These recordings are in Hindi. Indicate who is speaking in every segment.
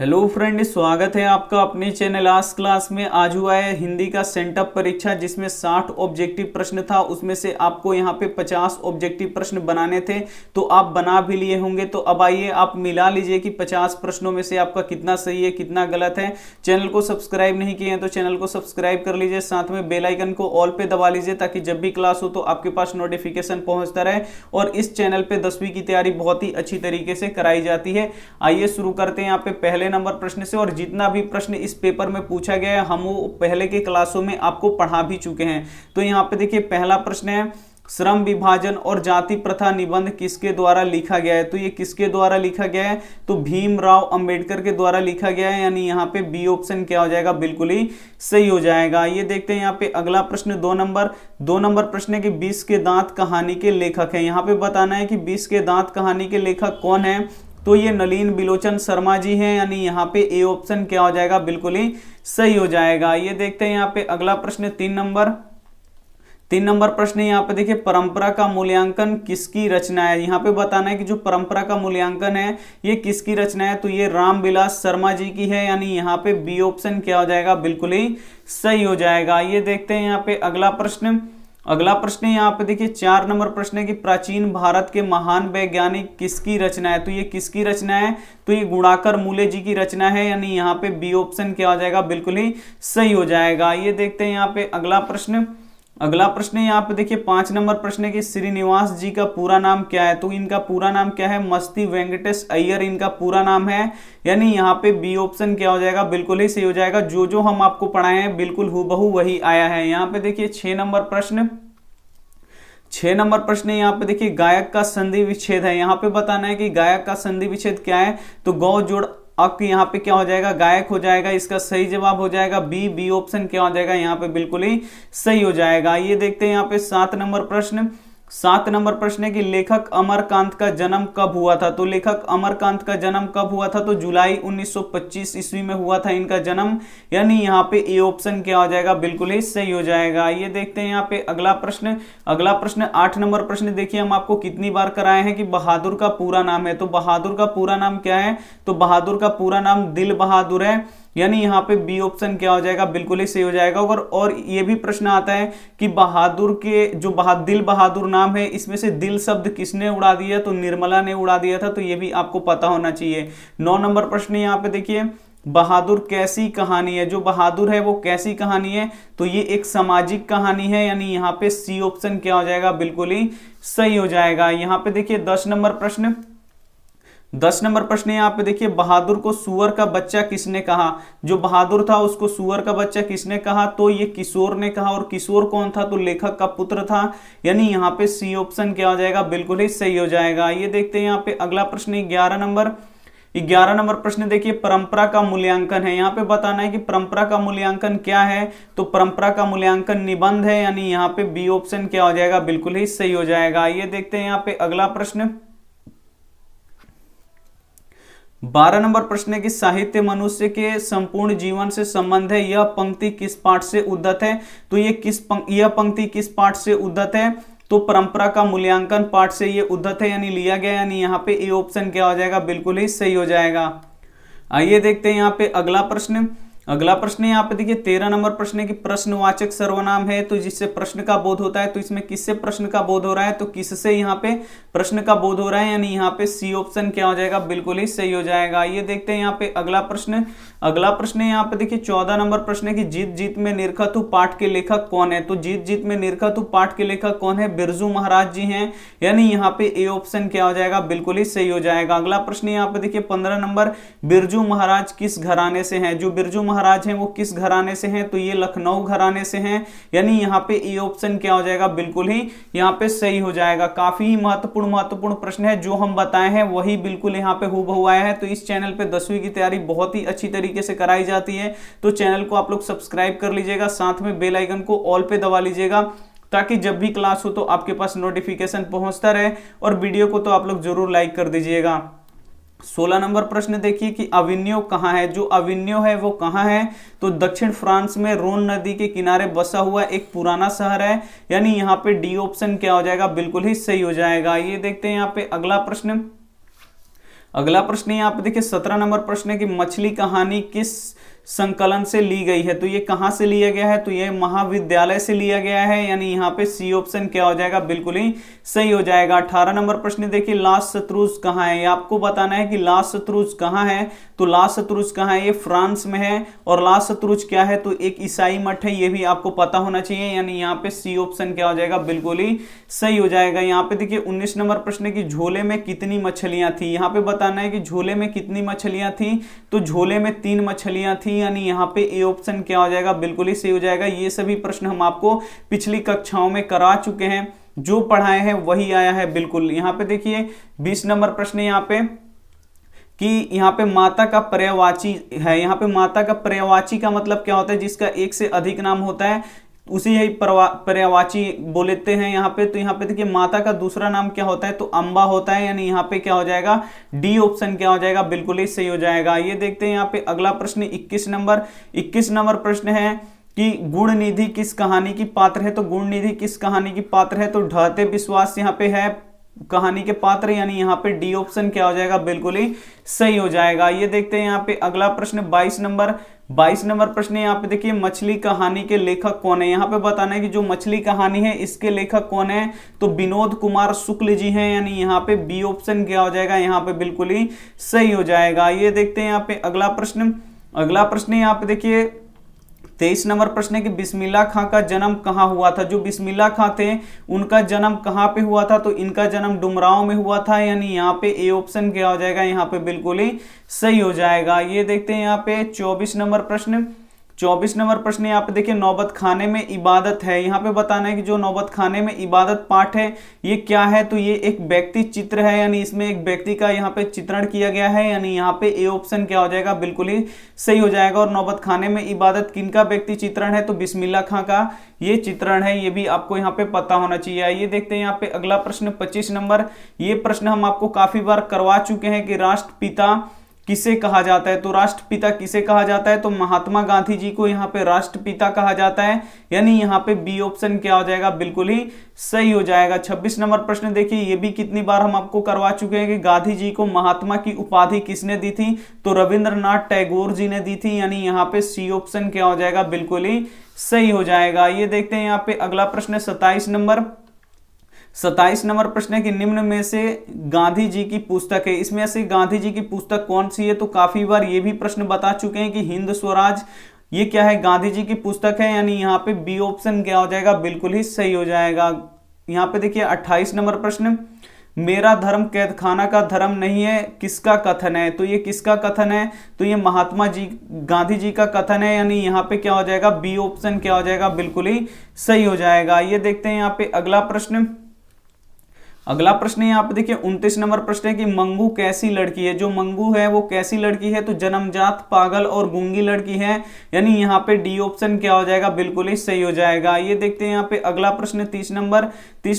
Speaker 1: हेलो फ्रेंड, स्वागत है आपका अपने चैनल आज क्लास में। आज हुआ है हिंदी का सेंटअप परीक्षा जिसमें 60 ऑब्जेक्टिव प्रश्न था। उसमें से आपको यहाँ पे 50 ऑब्जेक्टिव प्रश्न बनाने थे, तो आप बना भी लिए होंगे। तो अब आइए आप मिला लीजिए कि 50 प्रश्नों में से आपका कितना सही है कितना गलत है। चैनल को सब्सक्राइब नहीं किए हैं तो चैनल को सब्सक्राइब कर लीजिए, साथ में बेल आइकन को ऑल पे दबा लीजिए ताकि जब भी क्लास हो तो आपके पास नोटिफिकेशन पहुंचता रहे। और इस चैनल पे 10वीं की तैयारी बहुत ही अच्छी तरीके से कराई जाती है। आइए शुरू करते हैं यहाँ पे पहले नंबर प्रश्न से। और जितना भी प्रश्न इस पेपर में पूछा गया है हम वो पहले के क्लासों में आपको पढ़ा भी चुके हैं। तो यहाँ पे देखिए पहला प्रश्न है, श्रम विभाजन और जाति प्रथा निबंध किसके द्वारा लिखा गया है। तो ये किसके द्वारा लिखा गया है, तो भीमराव अंबेडकर के द्वारा लिखा गया है। यानी यहाँ पे बी ऑप्शन क्या हो जाएगा, बिल्कुल ही सही हो जाएगा। ये देखते हैं यहाँ पे अगला प्रश्न दो नंबर प्रश्न है कि 20 के दांत कहानी के लेखक है। यहाँ पे बताना है कि 20 के दांत कहानी के लेखक कौन है। तो ये नलिन बिलोचन शर्मा जी हैं। यानी यहाँ पे ए ऑप्शन क्या हो जाएगा, बिल्कुल ही सही हो जाएगा। ये देखते हैं यहाँ पे अगला प्रश्न 3 नंबर प्रश्न है। यहाँ पे देखिए परंपरा का मूल्यांकन किसकी रचना है। यहाँ पे बताना है कि जो परंपरा का मूल्यांकन है ये किसकी रचना है। तो ये रामविलास शर्मा जी की है। यानी यहाँ पे बी ऑप्शन क्या हो जाएगा, बिल्कुल ही सही हो जाएगा। ये देखते हैं यहाँ पे अगला प्रश्न यहाँ पे देखिए 4 नंबर प्रश्न है कि प्राचीन भारत के महान वैज्ञानिक किसकी रचना है। तो ये किसकी रचना है, तो ये गुणाकर मूले जी की रचना है। यानी यहाँ पे बी ऑप्शन क्या हो जाएगा, बिल्कुल ही सही हो जाएगा। ये देखते हैं यहाँ पे अगला प्रश्न यहाँ पे देखिए 5 नंबर प्रश्न है कि श्रीनिवास जी का पूरा नाम क्या है। तो इनका पूरा नाम क्या है, मस्ती वेंकटेश अय्यर इनका पूरा नाम है। यानी यहाँ पे बी ऑप्शन क्या हो जाएगा, बिल्कुल ही सही हो जाएगा। जो हम आपको पढ़ाए हैं बिल्कुल हूबहू वही आया है। यहाँ पे देखिए 6 नंबर प्रश्न यहाँ पे देखिए गायक का संधि विच्छेद है। यहाँ पे बताना है कि गायक का संधि विच्छेद क्या है। तो गौ जोड़ अक यहाँ पे क्या हो जाएगा, गायक हो जाएगा। इसका सही जवाब हो जाएगा बी ऑप्शन क्या हो जाएगा, यहाँ पे बिल्कुल ही सही हो जाएगा। ये देखते हैं यहाँ पे 7 नंबर प्रश्न है कि लेखक अमरकांत का जन्म कब हुआ था। तो लेखक अमरकांत का जन्म कब हुआ था, तो जुलाई 1925 ईस्वी में हुआ था इनका जन्म। यानी यहाँ पे ए ऑप्शन क्या हो जाएगा, बिल्कुल ही सही हो जाएगा। ये देखते हैं यहाँ पे अगला प्रश्न 8 नंबर प्रश्न देखिए हम आपको कितनी बार कराए हैं कि बहादुर का पूरा नाम है। तो बहादुर का पूरा नाम क्या है, तो बहादुर का पूरा नाम दिल बहादुर है। यानी यहाँ पे बी ऑप्शन क्या हो जाएगा, बिल्कुल ही सही हो जाएगा। और ये भी प्रश्न आता है कि बहादुर के जो दिल बहादुर नाम है इसमें से दिल शब्द किसने उड़ा दिया, तो निर्मला ने उड़ा दिया था। तो ये भी आपको पता होना चाहिए। 9 नंबर प्रश्न यहाँ पे देखिए बहादुर कैसी कहानी है। जो बहादुर है वो कैसी कहानी है, तो ये एक सामाजिक कहानी है। यानी यहाँ पे सी ऑप्शन क्या हो जाएगा, बिल्कुल ही सही हो जाएगा। यहाँ पे देखिए 10 नंबर प्रश्न यहाँ पे देखिए बहादुर को सुअर का बच्चा किसने कहा। जो बहादुर था उसको सुअर का बच्चा किसने कहा, तो ये किशोर ने कहा। और किशोर कौन था, तो लेखक का पुत्र था। यानी यहाँ पे सी ऑप्शन क्या हो जाएगा, बिल्कुल ही सही हो जाएगा। ये देखते हैं यहाँ पे अगला प्रश्न 11 नंबर प्रश्न देखिए परंपरा का मूल्यांकन है। यहाँ पे बताना है कि परंपरा का मूल्यांकन क्या है। तो परंपरा का मूल्यांकन निबंध है। यानी यहाँ पे बी ऑप्शन क्या हो जाएगा, बिल्कुल ही सही हो जाएगा। ये देखते हैं यहाँ पे अगला प्रश्न 12 नंबर प्रश्न है कि साहित्य मनुष्य के संपूर्ण जीवन से संबंध है। यह पंक्ति किस पाठ से उद्धत है। तो यह पंक्ति किस पाठ से उद्धत है, तो परंपरा का मूल्यांकन पाठ से ये उद्धत है, यानी लिया गया। यानी यहाँ पे ए ऑप्शन क्या हो जाएगा, बिल्कुल ही सही हो जाएगा। आइए देखते हैं यहाँ पे अगला प्रश्न यहाँ पे देखिए 13 नंबर प्रश्न है कि प्रश्नवाचक सर्वनाम है। तो जिससे प्रश्न का बोध होता है, तो इसमें किससे प्रश्न का बोध हो रहा है, तो किससे यहाँ पे प्रश्न का बोध हो रहा है। यानी यहाँ पे सी ऑप्शन क्या हो जाएगा, बिल्कुल ही सही हो जाएगा। ये देखते हैं यहाँ पे अगला प्रश्न यहाँ पे देखिए 14 नंबर प्रश्न है कि जीत जीत में निरखतु पाठ के लेखक कौन है। तो जीत जीत में निरखतु पाठ के लेखक कौन है, बिरजू महाराज जी हैं। यानी यहाँ पे ए ऑप्शन क्या हो जाएगा, बिल्कुल ही सही हो जाएगा। अगला प्रश्न यहाँ पे देखिए 15 नंबर, बिरजू महाराज किस घराने से हैं। जो बिरजू महाराज हैं वो किस घराने से हैं, तो ये लखनऊ घराने से हैं। यानी यहाँ पे ए ऑप्शन क्या हो जाएगा, बिल्कुल ही यहाँ पे सही हो जाएगा। काफी महत्वपूर्ण प्रश्न है। जो हम बताए हैं वही बिल्कुल यहाँ पे हूबहू आया है। तो इस चैनल पे 10वीं की तैयारी बहुत ही अच्छी तरीके से कराई जाती है। तो चैनल को आप लोग सब्सक्राइब कर लीजिएगा, साथ में बेल आइकन को ऑल पे दबा लीजिएगा ताकि जब भी क्लास हो तो आपके पास नोटिफिकेशन पहुंचता रहे। और वीडियो को तो आप लोग जरूर लाइक कर दीजिएगा। 16 नंबर प्रश्न देखिए कि अविन्यो कहाँ है। जो अविन्यो है वो कहाँ है, तो दक्षिण फ्रांस में रोन नदी के किनारे बसा हुआ एक पुराना शहर है। यानी यहाँ पे डी ऑप्शन क्या हो जाएगा, बिल्कुल ही सही हो जाएगा। ये देखते हैं यहाँ पे अगला अगला प्रश्न यहाँ पे देखिए 17 नंबर प्रश्न है कि मछली कहानी किस संकलन से ली गई है। तो ये कहां से लिया गया है, तो ये महाविद्यालय से लिया गया है, यानी यहाँ पे सी ऑप्शन क्या हो जाएगा, बिल्कुल ही सही हो जाएगा। 18 नंबर प्रश्न देखिए लास सत्रुज कहाँ है, ये आपको बताना है कि लास सत्रुज कहाँ है। तो लास सत्रुज कहाँ है, ये फ्रांस में है। और लास सत्रुज क्या है, तो एक ईसाई मठ है, ये भी आपको पता होना चाहिए, यानी यहाँ पे सी ऑप्शन क्या हो जाएगा, बिल्कुल ही सही हो जाएगा। यहाँ पे देखिए 19 नंबर प्रश्न की झोले में कितनी मछलियां थी, यहाँ पे बताना है कि झोले में कितनी मछलियां थी। तो झोले में 3 मछलियां थी, यानी यहाँ पे ए ऑप्शन क्या हो जाएगा, बिल्कुल ही सही हो जाएगा। ये सभी प्रश्न हम आपको पिछली कक्षाओं में करा चुके हैं, जो पढ़ाए हैं वही आया है बिल्कुल। यहाँ पे देखिए 20 नंबर प्रश्न यहाँ पे कि यहाँ पे माता का पर्यायवाची है। यहाँ पे माता का पर्यायवाची का मतलब क्या होता है, जिसका एक से अधिक नाम होता है उसी ही पर्यायवाची बोलते हैं यहाँ पे। तो यहाँ पे देखिए माता का दूसरा नाम क्या होता है, तो अम्बा होता है, यानी यहाँ पे क्या हो जाएगा, डी ऑप्शन क्या हो जाएगा, बिल्कुल ही सही हो जाएगा। ये देखते हैं यहाँ पे अगला प्रश्न 21 नंबर प्रश्न है कि गुण निधि किस कहानी की पात्र है। तो गुण निधि किस कहानी की पात्र है, तो ढहते विश्वास यहाँ पे है कहानी के पात्र, यानी यहाँ पे डी ऑप्शन क्या हो जाएगा, बिल्कुल ही सही हो जाएगा। ये देखते हैं यहाँ पे अगला प्रश्न 22 नंबर प्रश्न यहाँ पे देखिए मछली कहानी के लेखक कौन है। यहाँ पे बताना है कि जो मछली कहानी है इसके लेखक कौन है, तो विनोद कुमार शुक्ल जी हैं, यानी यहाँ पे बी ऑप्शन क्या हो जाएगा, यहाँ पे बिल्कुल ही सही हो जाएगा। ये देखते हैं यहाँ पे अगला प्रश्न यहाँ पे देखिए 23 नंबर प्रश्न है कि बिस्मिल्लाह खां का जन्म कहाँ हुआ था। जो बिस्मिल्लाह खां थे उनका जन्म कहाँ पे हुआ था, तो इनका जन्म डुमरांव में हुआ था, यानी यहाँ पे ए ऑप्शन क्या हो जाएगा, यहाँ पे बिल्कुल ही सही हो जाएगा। ये देखते हैं यहाँ पे 24 नंबर प्रश्न यहाँ पे देखिए नौबत खाने में इबादत है। यहाँ पे बताना है कि जो नौबत खाने में इबादत पाठ है ये क्या है, तो ये एक व्यक्ति चित्र है, यानी इसमें एक व्यक्ति का यहाँ पे चित्रण किया गया है, यानी यहाँ पे ए ऑप्शन क्या हो जाएगा, बिल्कुल ही सही हो जाएगा। और नौबत खाने में इबादत किनका व्यक्ति चित्रण है, तो बिस्मिल्लाह खां का ये चित्रण है, ये भी आपको यहाँ पे पता होना चाहिए। ये देखते हैं यहाँ पे अगला प्रश्न 25 नंबर। ये प्रश्न हम आपको काफी बार करवा चुके हैं कि राष्ट्रपिता किसे कहा जाता है। तो राष्ट्रपिता किसे कहा जाता है, तो महात्मा गांधी जी को यहाँ पे राष्ट्रपिता कहा जाता है, यानी यहाँ पे बी ऑप्शन क्या हो जाएगा, बिल्कुल ही सही हो जाएगा। 26 नंबर प्रश्न देखिए ये भी कितनी बार हम आपको करवा चुके हैं कि गांधी जी को महात्मा की उपाधि किसने दी थी, तो रविंद्रनाथ टैगोर जी ने दी थी, यानी यहाँ पे सी ऑप्शन क्या हो जाएगा, बिल्कुल ही सही हो जाएगा। ये देखते हैं यहाँ पे अगला प्रश्न 27 नंबर प्रश्न है कि निम्न में से गांधी जी की पुस्तक है, इसमें से गांधी जी की पुस्तक कौन सी है। तो काफी बार ये भी प्रश्न बता चुके हैं कि हिंद स्वराज, ये क्या है, गांधी जी की पुस्तक है, यानी यहाँ पे बी ऑप्शन क्या हो जाएगा, बिल्कुल ही सही हो जाएगा। यहाँ पे देखिए 28 नंबर प्रश्न, मेरा धर्म कैदखाना का धर्म नहीं है, किसका कथन है। तो ये किसका कथन है, तो ये महात्मा जी गांधी जी का कथन है, यानी यहाँ पे क्या हो जाएगा, बी ऑप्शन क्या हो जाएगा, बिल्कुल ही सही हो जाएगा। ये देखते हैं यहाँ पे अगला प्रश्न यहाँ पे देखिए 29 नंबर प्रश्न है कि मंगू कैसी लड़की है। जो मंगू है वो कैसी लड़की है, तो जन्मजात पागल और गूंगी लड़की है, यानी यहाँ पे डी ऑप्शन क्या हो जाएगा, बिल्कुल ही सही हो जाएगा। ये देखते हैं यहाँ पे अगला प्रश्न 30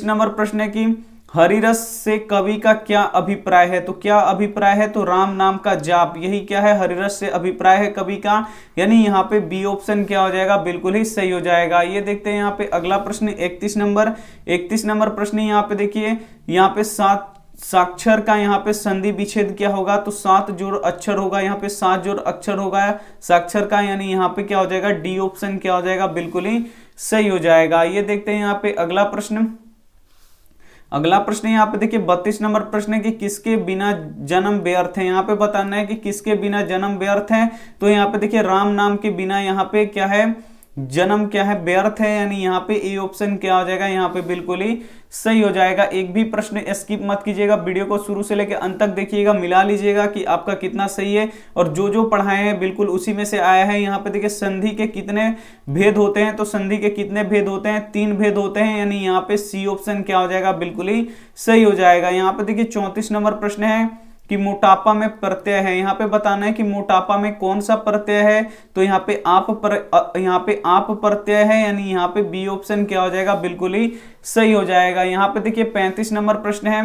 Speaker 1: नंबर प्रश्न है कि हरिरस से कवि का क्या अभिप्राय है। तो क्या अभिप्राय है, तो राम नाम का जाप, यही क्या है, हरिरस से अभिप्राय है कवि का, यानी यहाँ पे बी ऑप्शन क्या हो जाएगा, बिल्कुल ही सही हो जाएगा। ये देखते हैं यहाँ पे अगला प्रश्न 31 नंबर प्रश्न यहाँ पे देखिए, यहाँ पे 7 साक्षर का यहाँ पे संधि विच्छेद क्या होगा, तो 7 जोड़ अक्षर होगा, यहाँ पे 7 जोड़ अक्षर होगा साक्षर का, यानी यहाँ पे क्या हो जाएगा, डी ऑप्शन क्या हो जाएगा, बिल्कुल ही सही हो जाएगा। ये देखते हैं यहाँ पे अगला प्रश्न यहाँ पे देखिए 32 नंबर प्रश्न है कि किसके बिना जन्म व्यर्थ है। यहाँ पे बताना है कि किसके बिना जन्म व्यर्थ है, तो यहाँ पे देखिए राम नाम के बिना यहाँ पे क्या है, जन्म क्या है, व्यर्थ है, यानी यहाँ पे ए ऑप्शन क्या हो जाएगा, यहाँ पे बिल्कुल ही सही हो जाएगा। एक भी प्रश्न स्किप मत कीजिएगा, वीडियो को शुरू से लेकर अंत तक देखिएगा, मिला लीजिएगा कि आपका कितना सही है, और जो जो पढ़ाए हैं बिल्कुल उसी में से आया है। यहाँ पे देखिए संधि के कितने भेद होते हैं, तो संधि के कितने भेद होते हैं, 3 भेद होते हैं, यानी यहाँ पे सी ऑप्शन क्या हो जाएगा, बिल्कुल ही सही हो जाएगा। यहाँ पे देखिए 34 नंबर प्रश्न है कि मोटापा में प्रत्यय है। यहाँ पे बताना है कि मोटापा में कौन सा प्रत्यय है, तो यहाँ पे आप प्रत्यय है, यानी यहाँ पे बी ऑप्शन क्या हो जाएगा, बिल्कुल ही सही हो जाएगा। यहाँ पे देखिए 35 नंबर प्रश्न है,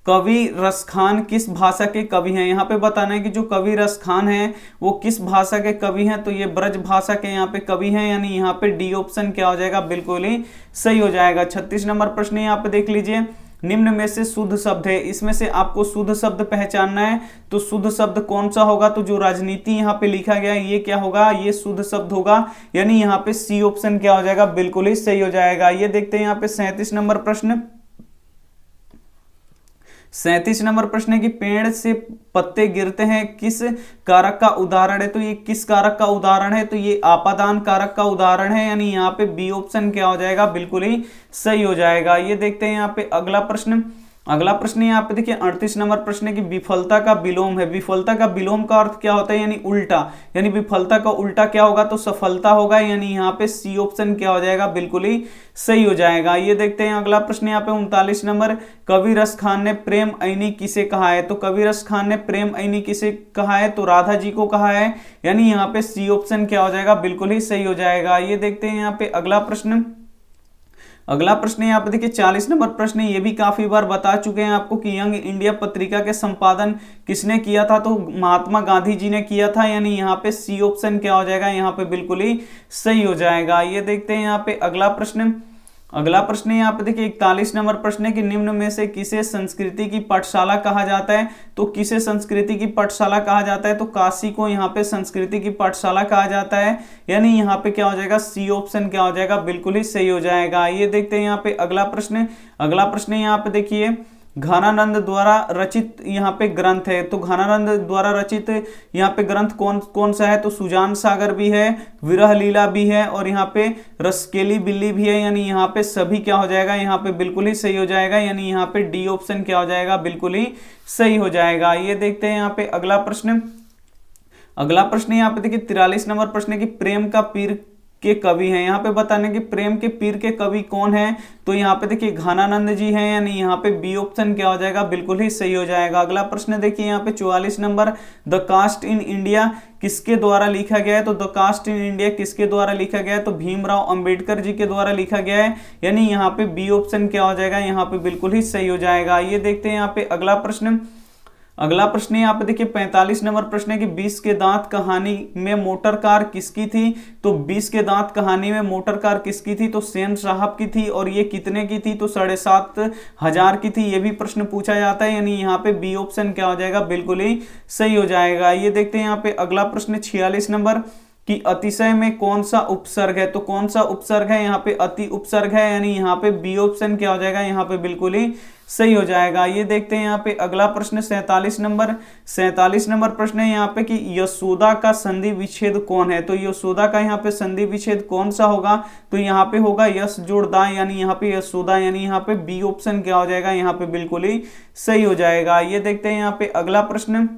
Speaker 1: कवि रसखान किस भाषा के कवि हैं। यहाँ पे बताना है कि जो कवि रसखान हैं वो किस भाषा के कवि हैं, तो ये ब्रज भाषा के यहाँ पे कवि हैं, यानी यहाँ पे डी ऑप्शन क्या हो जाएगा, बिल्कुल ही सही हो जाएगा। 36 नंबर प्रश्न यहाँ पे देख लीजिए, निम्न में से शुद्ध शब्द है, इसमें से आपको शुद्ध शब्द पहचानना है। तो शुद्ध शब्द कौन सा होगा, तो जो राजनीति यहाँ पे लिखा गया है ये क्या होगा, ये शुद्ध शब्द होगा, यानी यहाँ पे सी ऑप्शन क्या हो जाएगा, बिल्कुल ही सही हो जाएगा। ये देखते हैं यहाँ पे 37 नंबर प्रश्न। 37 नंबर प्रश्न है कि पेड़ से पत्ते गिरते हैं किस कारक का उदाहरण है, तो ये किस कारक का उदाहरण है, तो ये आपादान कारक का उदाहरण है, यानी यहाँ पे बी ऑप्शन क्या हो जाएगा, बिल्कुल ही सही हो जाएगा। ये देखते हैं यहाँ पे अगला प्रश्न। अगला प्रश्न यहाँ पे देखिए 38 नंबर प्रश्न है कि विफलता का विलोम है। विफलता का विलोम का अर्थ क्या होता है, यानी उल्टा, यानी विफलता का उल्टा क्या होगा, तो सफलता होगा, यानी यहाँ पे सी ऑप्शन क्या हो जाएगा, बिल्कुल ही सही हो जाएगा। ये देखते हैं अगला प्रश्न यहाँ पे 39 नंबर, कवि रस खान ने प्रेम ऐनी किसे कहा है, तो कवि रस खान ने प्रेम ऐनी किसे कहा है, तो राधा जी को कहा है, यानी यहाँ पे सी ऑप्शन क्या हो जाएगा, बिल्कुल ही सही हो जाएगा। ये देखते हैं यहाँ पे अगला प्रश्न। अगला प्रश्न यहाँ पे देखिए 40 नंबर प्रश्न, ये भी काफी बार बता चुके हैं आपको कि यंग इंडिया पत्रिका के संपादन किसने किया था, तो महात्मा गांधी जी ने किया था, यानी यहाँ पे सी ऑप्शन क्या हो जाएगा, यहाँ पे बिल्कुल ही सही हो जाएगा। ये देखते हैं यहाँ पे अगला प्रश्न। अगला प्रश्न यहाँ पे देखिए 41 नंबर प्रश्न है कि निम्न में से किसे संस्कृति की पाठशाला कहा जाता है, तो किसे संस्कृति की पाठशाला कहा जाता है, तो काशी को यहाँ पे संस्कृति की पाठशाला कहा जाता है, यानी यहाँ पे क्या हो जाएगा, सी ऑप्शन क्या हो जाएगा, बिल्कुल ही सही हो जाएगा। ये देखते हैं यहाँ पे अगला प्रश्न। अगला प्रश्न यहाँ पे देखिए घनानंद द्वारा रचित यहाँ पे ग्रंथ है, तो घनानंद द्वारा रचित यहाँ पे ग्रंथ कौन कौन सा है, तो सुजान सागर भी है, विरह लीला भी है, और यहाँ पे रसकेली बिल्ली भी है, यानी यहाँ पे सभी क्या हो जाएगा, यहाँ पे बिल्कुल ही सही हो जाएगा, यानी यहाँ पे डी ऑप्शन क्या हो जाएगा, बिल्कुल ही सही हो जाएगा। ये देखते हैं यहाँ पे अगला प्रश्न। अगला प्रश्न यहाँ पे देखिए 43 नंबर प्रश्न है कि प्रेम का पीर के कवि हैं, यहाँ पे बताने कि प्रेम के पीर के कवि कौन है, तो यहाँ पे देखिए घनानंद जी हैं, यानी यहाँ पे बी ऑप्शन क्या हो जाएगा, बिल्कुल ही सही हो जाएगा। अगला प्रश्न देखिए यहाँ पे 44 number, the caste in India किसके द्वारा लिखा गया है, तो द कास्ट इन इंडिया किसके द्वारा लिखा गया है, तो भीमराव अंबेडकर जी के द्वारा लिखा गया है, यानी यहाँ पे बी ऑप्शन क्या हो जाएगा, यहाँ पे बिल्कुल ही सही हो जाएगा। ये देखते हैं यहाँ पे अगला प्रश्न। अगला प्रश्न यहाँ पे देखिए 45 नंबर प्रश्न है कि 20 के दांत कहानी में मोटर कार किसकी थी, तो 20 के दांत कहानी में मोटर कार किसकी थी, तो सेन साहब की थी, और ये कितने की थी, तो 7,500 की थी, ये भी प्रश्न पूछा जाता है, यानी यहाँ पे बी ऑप्शन क्या हो जाएगा, बिल्कुल ही सही हो जाएगा। ये देखते हैं यहाँ पे अगला प्रश्न 46 नंबर कि अतिशय में कौन सा उपसर्ग है, तो कौन सा उपसर्ग है, यहाँ पे अति उपसर्ग है, यानी यहाँ पे बी ऑप्शन क्या हो जाएगा, यहाँ पे बिल्कुल ही सही हो जाएगा। ये देखते हैं यहाँ पे अगला प्रश्न 47 नंबर। 47 नंबर प्रश्न है यहाँ पे कि यशोदा का संधि विच्छेद कौन है, तो यशोदा का यहाँ पे संधि विच्छेद कौन सा होगा, तो यहाँ पे होगा यश जोड़ दा, यानी यहाँ पे यशोदा, यानी यहाँ पे बी ऑप्शन क्या हो जाएगा, यहाँ पे बिल्कुल ही सही हो जाएगा। ये देखते हैं यहाँ पे अगला प्रश्न।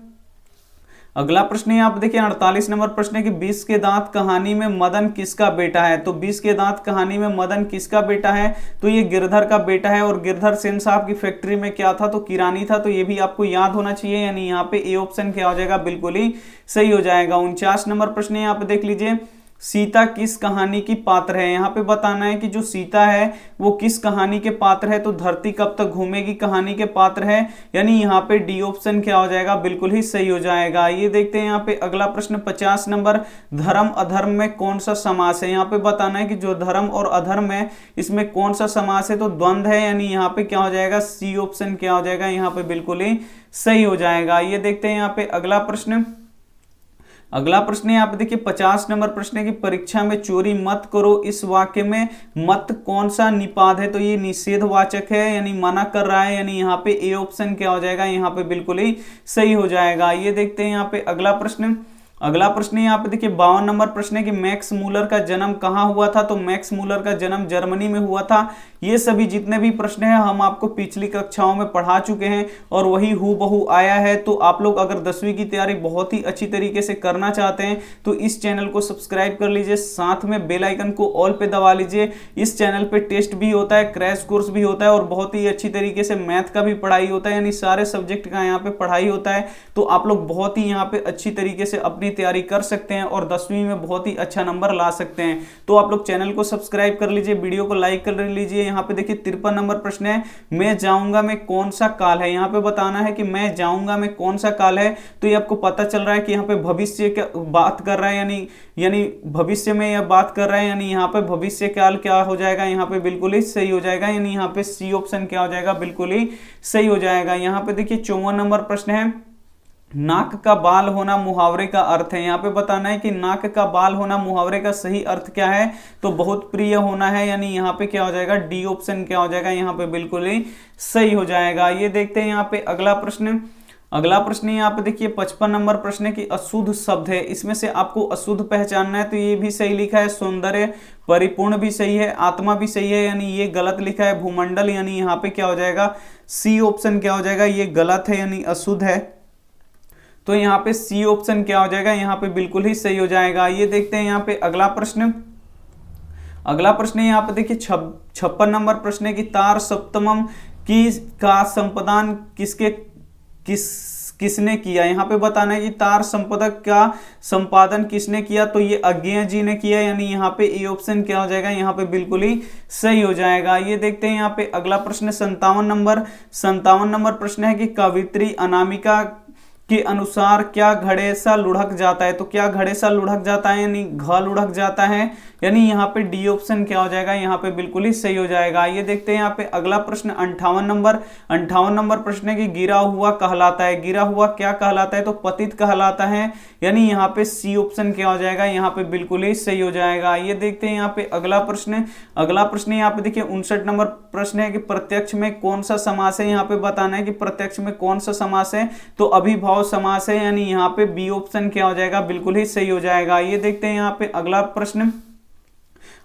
Speaker 1: अगला प्रश्न है आप देखिए 48 नंबर प्रश्न है कि 20 के दांत कहानी में मदन किसका बेटा है, तो 20 के दांत कहानी में मदन किसका बेटा है, तो ये गिरधर का बेटा है, और गिरधर सेन साहब की फैक्ट्री में क्या था, तो किरानी था, तो ये भी आपको याद होना चाहिए, यानी यहाँ पे ए ऑप्शन क्या हो जाएगा, बिल्कुल ही सही हो जाएगा। 49 नंबर प्रश्न यहाँ पे देख लीजिए सीता किस कहानी की पात्र है, यहाँ पे बताना है कि जो सीता है वो किस कहानी के पात्र है, तो धरती कब तक घूमेगी कहानी के पात्र है, यानी यहाँ पे डी ऑप्शन क्या हो जाएगा, बिल्कुल ही सही हो जाएगा। ये देखते हैं यहाँ पे अगला प्रश्न 50 नंबर, धर्म अधर्म में कौन सा समास है, यहाँ पे बताना है कि जो धर्म और अधर्म है इसमें कौन सा समास है, तो द्वंद्व है, यानी यहाँ पे क्या हो जाएगा, सी ऑप्शन क्या हो जाएगा, यहाँ पे बिल्कुल ही सही हो जाएगा। ये देखते हैं यहाँ पे अगला प्रश्न। अगला प्रश्न है आप देखिए 50 नंबर प्रश्न है कि परीक्षा में चोरी मत करो, इस वाक्य में मत कौन सा निपाद है, तो ये निषेधवाचक है, यानी मना कर रहा है, यानी यहाँ पे ए ऑप्शन क्या हो जाएगा, यहाँ पे बिल्कुल ही सही हो जाएगा। ये देखते हैं यहाँ पे अगला प्रश्न। अगला प्रश्न यहाँ पे देखिए 52 नंबर प्रश्न है कि मैक्स मूलर का जन्म कहाँ हुआ था, तो मैक्स मूलर का जन्म जर्मनी में हुआ था। ये सभी जितने भी प्रश्न हैं हम आपको पिछली कक्षाओं में पढ़ा चुके हैं और वही हूबहू आया है। तो आप लोग अगर 10वीं की तैयारी बहुत ही अच्छी तरीके से करना चाहते हैं तो इस चैनल को सब्सक्राइब कर लीजिए, साथ में बेल आइकन को ऑल पे दबा लीजिए। इस चैनल पे टेस्ट भी होता है, क्रैश कोर्स भी होता है और बहुत ही अच्छी तरीके से मैथ का भी पढ़ाई होता है, यानी सारे सब्जेक्ट का यहाँ पे पढ़ाई होता है। तो आप लोग बहुत ही यहाँ पे अच्छी तरीके से अपनी अपनी तैयारी कर सकते हैं और 10वीं में बहुत ही अच्छा नंबर ला सकते हैं। तो आप लोग चैनल को सब्सक्राइब कर लीजिए, वीडियो को लाइक कर लीजिए। यहाँ पे देखिए 53 नंबर प्रश्न है, मैं जाऊंगा में कौन सा काल है। यहाँ पे बताना है कि मैं जाऊंगा में कौन सा काल है। तो ये आपको पता चल रहा है कि यहाँ पे भविष्य क्या बात कर रहा है, यानी भविष्य में यह बात कर रहा है, यानी यहाँ पे भविष्य काल क्या हो जाएगा, यहाँ पे बिल्कुल ही सही हो जाएगा, यानी यहाँ पे सी ऑप्शन क्या हो जाएगा, बिल्कुल ही सही हो जाएगा। यहाँ पे देखिए 54 नंबर प्रश्न है, नाक का बाल होना मुहावरे का अर्थ है। यहाँ पे बताना है कि नाक का बाल होना मुहावरे का सही अर्थ क्या है। तो बहुत प्रिय होना है, यानी यहाँ पे क्या हो जाएगा, डी ऑप्शन क्या हो जाएगा, यहाँ पे बिल्कुल ही सही हो जाएगा। ये देखते हैं यहाँ पे अगला प्रश्न। अगला प्रश्न यहाँ पे देखिए 55 नंबर प्रश्न है कि अशुद्ध शब्द है, इसमें से आपको अशुद्ध पहचानना है। तो ये भी सही लिखा है, सौंदर्य, परिपूर्ण भी सही है, आत्मा भी सही है, यानी ये गलत लिखा है, भूमंडल, यानी यहाँ पे क्या हो जाएगा, सी ऑप्शन क्या हो जाएगा, ये गलत है, यानी अशुद्ध है। तो यहाँ पे सी ऑप्शन क्या हो जाएगा, यहाँ पे बिल्कुल ही सही हो जाएगा। ये देखते हैं यहाँ पे अगला प्रश्न। अगला प्रश्न यहाँ पे देखिए 56 नंबर प्रश्न है कि तार सप्तमम की का संपादन किसने किया। यहाँ पे बताना है कि तार संपादक का संपादन किसने किया। तो ये अज्ञेय जी ने किया, यानी यहाँ पे ए ऑप्शन क्या हो जाएगा, यहाँ पे बिल्कुल ही सही हो जाएगा। ये देखते हैं यहाँ पे अगला प्रश्न 57 नंबर प्रश्न है कि कवित्री अनामिका के अनुसार क्या घड़े सा लुढ़क जाता है। तो क्या घड़े सा लुढ़क जाता है, यानी घ लुढ़क जाता है, यानी यहाँ पे डी ऑप्शन क्या हो जाएगा, यहाँ पे बिल्कुल ही सही हो जाएगा। ये देखते हैं यहाँ पे अगला प्रश्न 58 नंबर प्रश्न है कि गिरा हुआ कहलाता है। गिरा हुआ क्या कहलाता है, तो पतित कहलाता है, यानी यहाँ पे सी ऑप्शन क्या हो जाएगा, यहाँ पे बिल्कुल ही सही हो जाएगा। ये देखते हैं यहाँ पे अगला प्रश्न। अगला प्रश्न यहाँ पे देखिए 59 नंबर प्रश्न है कि प्रत्यक्ष में कौन सा समास है। यहाँ पे बताना है कि प्रत्यक्ष में कौन सा समास है। तो अभिभाव समास है, यानी यहाँ पे बी ऑप्शन क्या हो जाएगा, बिल्कुल ही सही हो जाएगा। ये देखते हैं यहाँ पे अगला प्रश्न।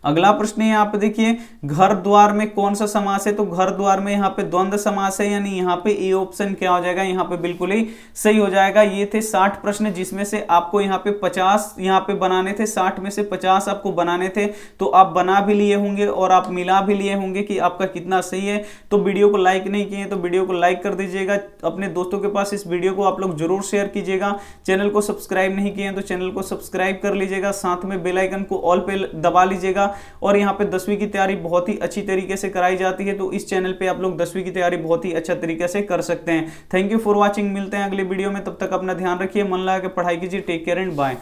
Speaker 1: अगला प्रश्न यहाँ पे देखिए घर द्वार में कौन सा समास है। तो घर द्वार में यहाँ पे द्वंद्व समास है, यानी यहाँ पे ए ऑप्शन क्या हो जाएगा, यहाँ पे बिल्कुल ही सही हो जाएगा। ये थे 60 प्रश्न, जिसमें से आपको यहाँ पे 50 यहाँ पे बनाने थे, 60 में से 50 आपको बनाने थे। तो आप बना भी लिए होंगे और आप मिला भी लिए होंगे कि आपका कितना सही है। तो वीडियो को लाइक नहीं किए तो वीडियो को लाइक कर दीजिएगा, अपने दोस्तों के पास इस वीडियो को आप लोग जरूर शेयर कीजिएगा। चैनल को सब्सक्राइब नहीं किए तो चैनल को सब्सक्राइब कर लीजिएगा, साथ में बेल आइकन को ऑल पे दबा लीजिएगा। और यहाँ पे 10वीं की तैयारी बहुत ही अच्छी तरीके से कराई जाती है, तो इस चैनल पे आप लोग 10वीं की तैयारी बहुत ही अच्छा तरीके से कर सकते हैं। थैंक यू फॉर वॉचिंग, मिलते हैं अगले वीडियो में, तब तक अपना ध्यान रखिए, मन लगा के पढ़ाई कीजिए। Take care and bye.